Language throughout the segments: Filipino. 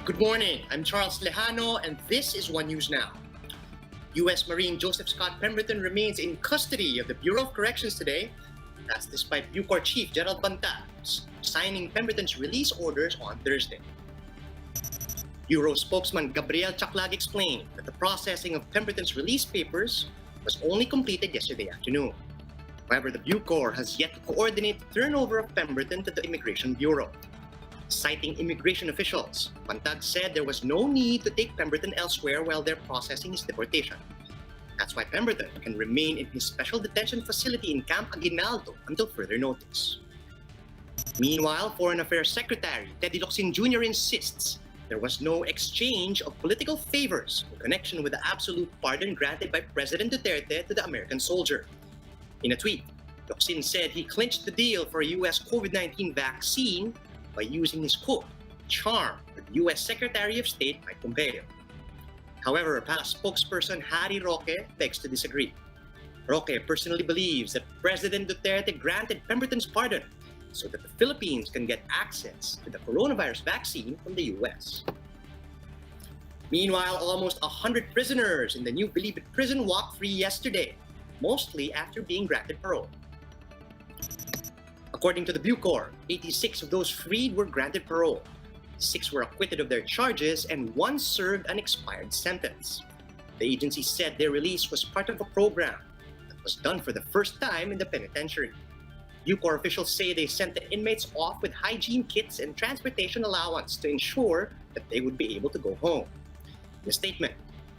Good morning, I'm Charles Lejano and this is One News Now. U.S. Marine Joseph Scott Pemberton remains in custody of the Bureau of Corrections today. That's despite BuCor Chief Gerald Banta signing Pemberton's release orders on Thursday. Bureau spokesman Gabriel Chaklag explained that the processing of Pemberton's release papers was only completed yesterday afternoon. However, the BuCor has yet to coordinate the turnover of Pemberton to the Immigration Bureau. Citing immigration officials, Bantag said there was no need to take Pemberton elsewhere while they're processing his deportation. That's why Pemberton can remain in his special detention facility in Camp Aguinaldo until further notice. Meanwhile, Foreign Affairs Secretary Teddy Locsin Jr. insists there was no exchange of political favors in connection with the absolute pardon granted by President Duterte to the American soldier. In a tweet, Locsin said he clinched the deal for a U.S. COVID-19 vaccine by using his quote, charm with U.S. Secretary of State Mike Pompeo. However, past spokesperson Harry Roque begs to disagree. Roque personally believes that President Duterte granted Pemberton's pardon so that the Philippines can get access to the coronavirus vaccine from the U.S. Meanwhile, almost 100 prisoners in the new Bilibid prison walked free yesterday, mostly after being granted parole. According to the BuCor, 86 of those freed were granted parole. 6 were acquitted of their charges and 1 served an expired sentence. The agency said their release was part of a program that was done for the first time in the penitentiary. BuCor officials say they sent the inmates off with hygiene kits and transportation allowance to ensure that they would be able to go home. In a statement,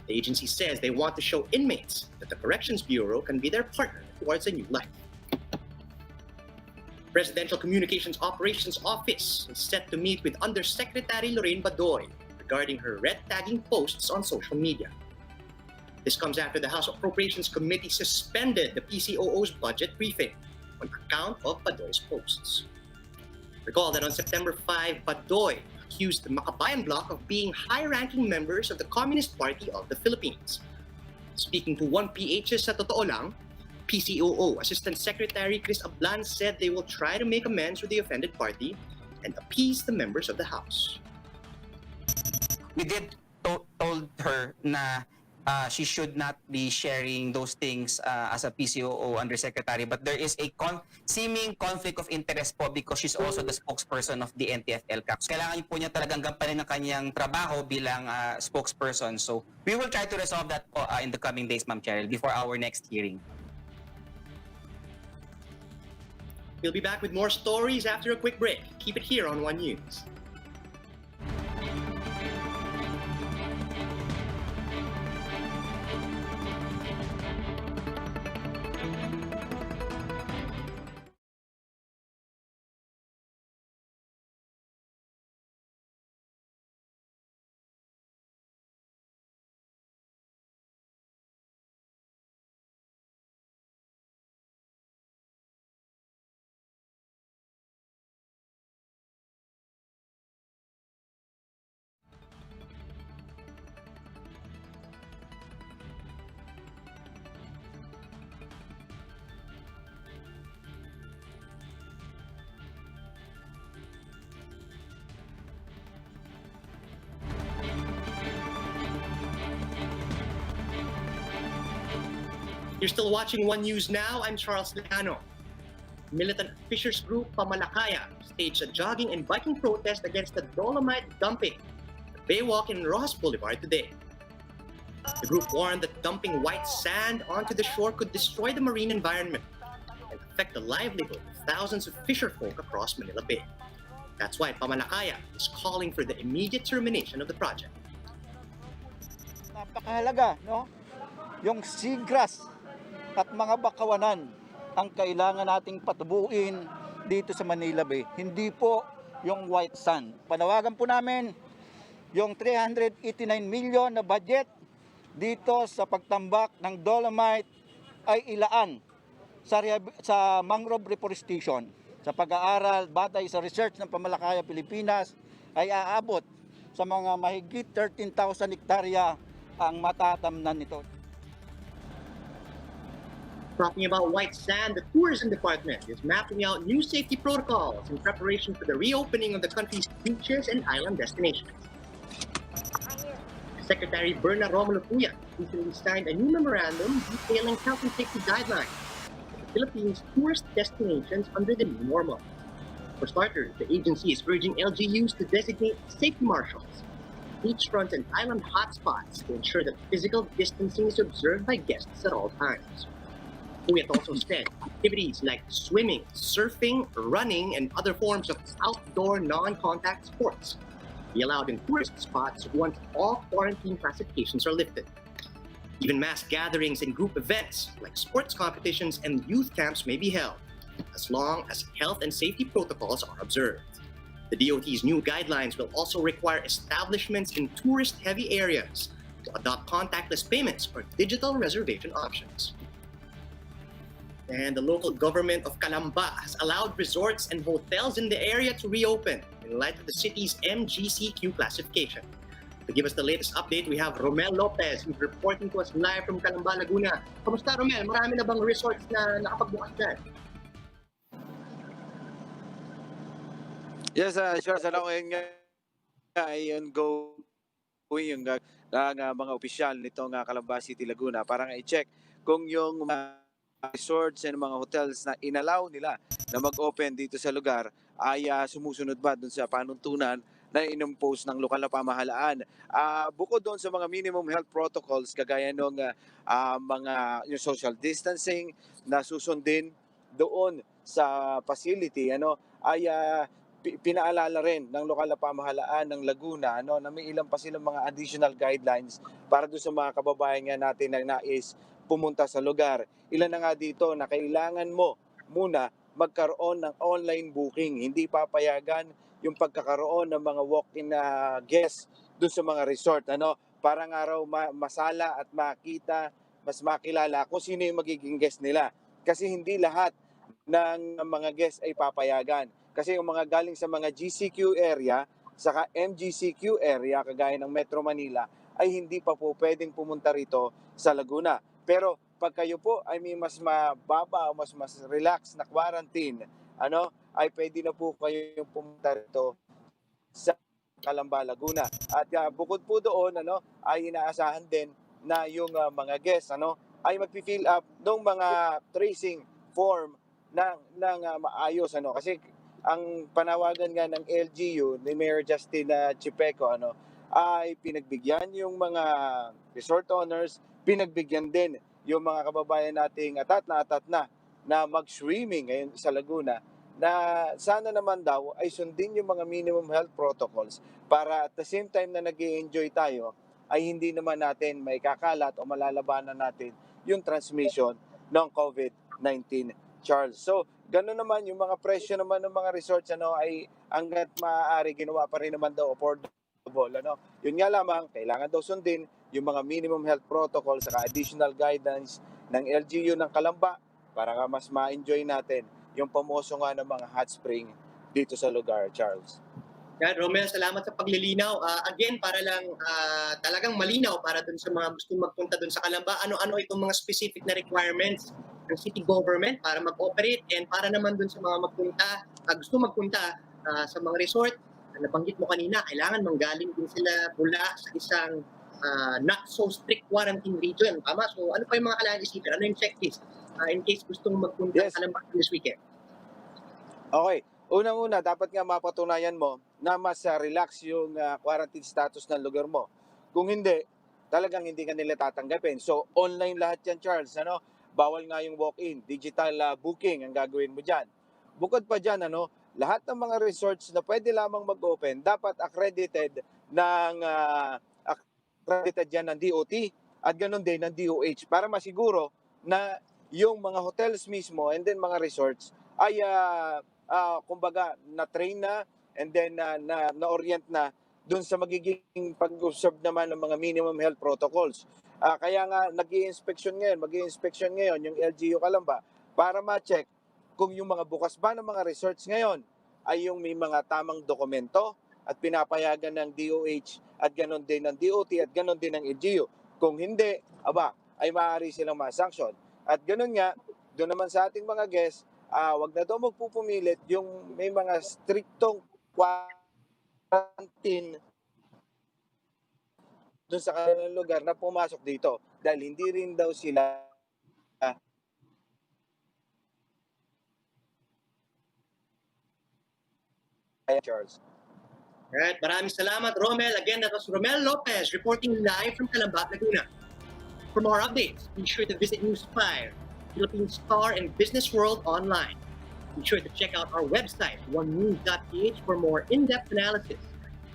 the agency says they want to show inmates that the Corrections Bureau can be their partner towards a new life. Presidential Communications Operations Office is set to meet with Undersecretary Lorraine Badoy regarding her red-tagging posts on social media. This comes after the House Appropriations Committee suspended the PCOO's budget briefing on account of Badoy's posts. Recall that on September 5, Badoy accused the Makabayan bloc of being high-ranking members of the Communist Party of the Philippines. Speaking to 1PH's Sa Totoo Lang, PCOO Assistant Secretary Chris Ablan said they will try to make amends with the offended party and appease the members of the House. We did told her na she should not be sharing those things as a PCOO undersecretary, but there is a seeming conflict of interest po because she's also the spokesperson of the NTF-ELCAC. Kailangan po niya talagang gampanin ang kanyang trabaho bilang spokesperson. So we will try to resolve that po, in the coming days, Ma'am Cheryl, before our next hearing. We'll be back with more stories after a quick break. Keep it here on One News. You're still watching One News Now. I'm Charles Lejano. Militant fishers group PAMALAKAYA staged a jogging and biking protest against the dolomite dumping at Baywalk and Rojas Boulevard today. The group warned that dumping white sand onto the shore could destroy the marine environment and affect the livelihood of thousands of fisherfolk across Manila Bay. That's why PAMALAKAYA is calling for the immediate termination of the project. Napakahalaga, no? Yung seagrass at mga bakawanan ang kailangan nating patubuin dito sa Manila Bay. Hindi po yung white sand. Panawagan po namin yung 389 million na budget dito sa pagtambak ng dolomite ay ilaan sa mangrove reforestation. Sa pag-aaral, batay sa research ng Pamalakaya Pilipinas ay aabot sa mga mahigit 13,000 hektarya ang matatamnan nito. Talking about white sand, the tourism department is mapping out new safety protocols in preparation for the reopening of the country's beaches and island destinations. Secretary Berna Romulo Puya recently signed a new memorandum detailing health and safety guidelines for the Philippines' tourist destinations under the new normal. For starters, the agency is urging LGUs to designate safety marshals, beachfronts, and island hotspots to ensure that physical distancing is observed by guests at all times. Puya also said activities like swimming, surfing, running, and other forms of outdoor non-contact sports be allowed in tourist spots once all quarantine classifications are lifted. Even mass gatherings and group events like sports competitions and youth camps may be held, as long as health and safety protocols are observed. The DOT's new guidelines will also require establishments in tourist-heavy areas to adopt contactless payments or digital reservation options. And the local government of Calamba has allowed resorts and hotels in the area to reopen in light of the city's MGCQ classification. To give us the latest update, we have Romel Lopez, who's reporting to us live from Calamba, Laguna. Kamusta, Romel? Marami na bang resorts na nakapagbukas dyan? Yes, sure. Sa ngayon nga ay ongoing yung mga opisyal nitong Calamba City, Laguna para nga i-check kung yung mga resorts and mga hotels na inalaw nila na mag-open dito sa lugar ay sumusunod ba dun sa panuntunan na inimpose ng lokal na pamahalaan. Bukod doon sa mga minimum health protocols kagaya ng mga yung social distancing na susundin doon sa facility, ay pinaalala rin ng lokal na pamahalaan ng Laguna na may ilang pa silang mga additional guidelines para doon sa mga kababayan nga natin na nais pumunta sa lugar. Ilan na nga dito na kailangan mo muna magkaroon ng online booking. Hindi papayagan yung pagkakaroon ng mga walk-in guests doon sa mga resort. Para nga raw masala at makita, mas makilala kung sino yung magiging guest nila. Kasi hindi lahat ng mga guests ay papayagan. Kasi yung mga galing sa mga GCQ area, saka MGCQ area, kagaya ng Metro Manila, ay hindi pa po pwedeng pumunta rito sa Laguna. Pero pag kayo po ay may mas mababa o mas relax na quarantine, ay pwede na po kayo pumunta rito sa Calamba, Laguna. At bukod po doon, ay inaasahan din na yung mga guests, ay magpi-fill up ng mga tracing form ng maayos, kasi ang panawagan nga ng LGU ni Mayor Justin Chipeco, ay pinagbigyan yung mga resort owners, pinagbigyan din yung mga kababayan nating atat na mag-swimming ngayon sa Laguna, na sana naman daw ay sundin yung mga minimum health protocols para at the same time na nag-i-enjoy tayo ay hindi naman natin may kakalat o malalabanan natin yung transmission ng COVID-19, Charles. So, gano'n naman yung mga presyo naman ng mga resorts ay hangga't maaari ginawa pa rin naman daw affordable. Yun nga lamang, kailangan daw sundin yung mga minimum health protocols sa additional guidance ng LGU ng Calamba para nga mas ma-enjoy natin yung pamoso nga ng mga hot spring dito sa lugar, Charles. Yan, Romel, salamat sa paglilinaw. Again, para lang talagang malinaw para dun sa mga gustong magpunta dun sa Calamba, ano-ano itong mga specific na requirements ng city government para mag-operate and para naman dun sa mga gusto magpunta sa mga resort. Nabanggit mo kanina, kailangan manggaling din sila mula sa isang not so strict quarantine region. Tama? So ano pa yung mga kailangan isipin? Ano yung checklist in case gustong magpunta sa Calamba this weekend? Okay. Unang-una, dapat nga mapatunayan mo na mas relax yung quarantine status ng lugar mo. Kung hindi, talagang hindi ka nila tatanggapin. So, online lahat yan, Charles. Bawal nga yung walk-in. Digital booking ang gagawin mo dyan. Bukod pa dyan, lahat ng mga resorts na pwede lamang mag-open, dapat accredited yan ng DOT at ganun din ng DOH para masiguro na yung mga hotels mismo and then mga resorts ay kumbaga na-train na and then na-orient na dun sa magiging pag-observe naman ng mga minimum health protocols. Kaya nga mag-i-inspection ngayon yung LGU Calamba para ma-check kung yung mga bukas ba ng mga resorts ngayon ay yung may mga tamang dokumento at pinapayagan ng DOH at ganon din ng DOT at ganon din ng LGU. Kung hindi, ay maaari silang ma-sanction. At ganon nga, doon naman sa ating mga guests, wag na daw magpupumilit yung may mga striktong quarantine dun sa kanilang lugar na pumasok dito dahil hindi rin daw sila Charles. Alright, maraming salamat, Romel. Again, that was Romel Lopez reporting live from Calamba, Laguna. For more updates, be sure to visit News 5, Philippine Star and Business World online. Be sure to check out our website, onenews.ph, for more in-depth analysis.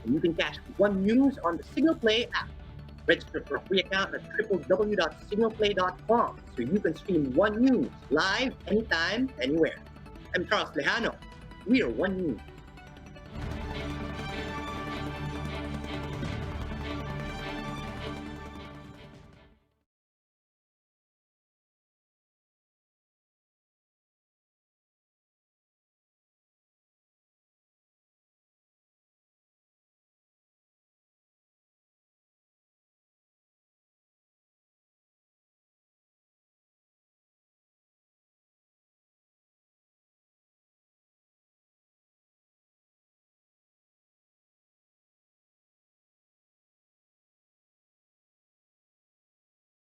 And you can catch One News on the Signal Play app. Register for a free account at www.signalplay.com so you can stream One News live anytime, anywhere. I'm Charles Lejano. We are One News.